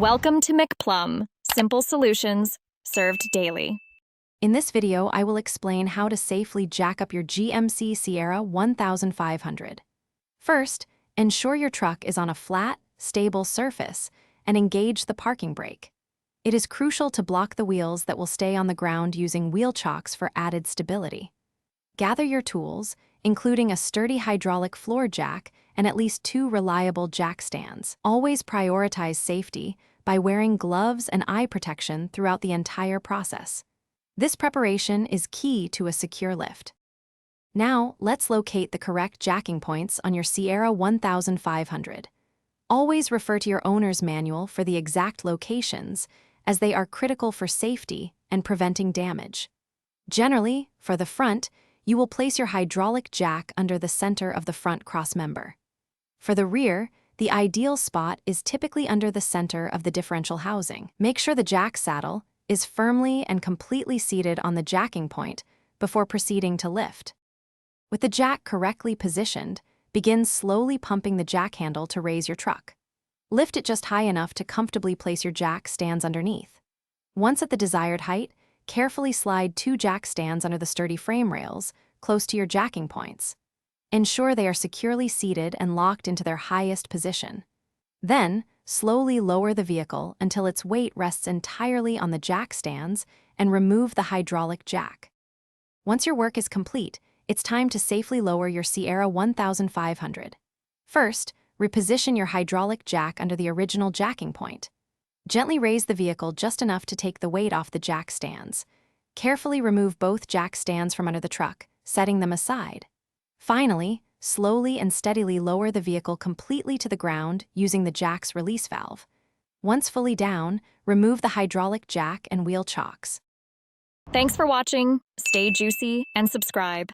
Welcome to McPlum, simple solutions served daily. In this video, I will explain how to safely jack up your GMC Sierra 1500. First, ensure your truck is on a flat, stable surface and engage the parking brake. It is crucial to block the wheels that will stay on the ground using wheel chocks for added stability. Gather your tools, including a sturdy hydraulic floor jack and at least 2 reliable jack stands. Always prioritize safety by wearing gloves and eye protection throughout the entire process. This preparation is key to a secure lift. Now, let's locate the correct jacking points on your Sierra 1500. Always refer to your owner's manual for the exact locations, as they are critical for safety and preventing damage. Generally, for the front, you will place your hydraulic jack under the center of the front crossmember. For the rear, the ideal spot is typically under the center of the differential housing. Make sure the jack saddle is firmly and completely seated on the jacking point before proceeding to lift. With the jack correctly positioned, begin slowly pumping the jack handle to raise your truck. Lift it just high enough to comfortably place your jack stands underneath. Once at the desired height, carefully slide 2 jack stands under the sturdy frame rails, close to your jacking points. Ensure they are securely seated and locked into their highest position. Then, slowly lower the vehicle until its weight rests entirely on the jack stands and remove the hydraulic jack. Once your work is complete, it's time to safely lower your Sierra 1500. First, reposition your hydraulic jack under the original jacking point. Gently raise the vehicle just enough to take the weight off the jack stands. Carefully remove both jack stands from under the truck, setting them aside. Finally, slowly and steadily lower the vehicle completely to the ground using the jack's release valve. Once fully down, remove the hydraulic jack and wheel chocks. Thanks for watching. Stay juicy and subscribe.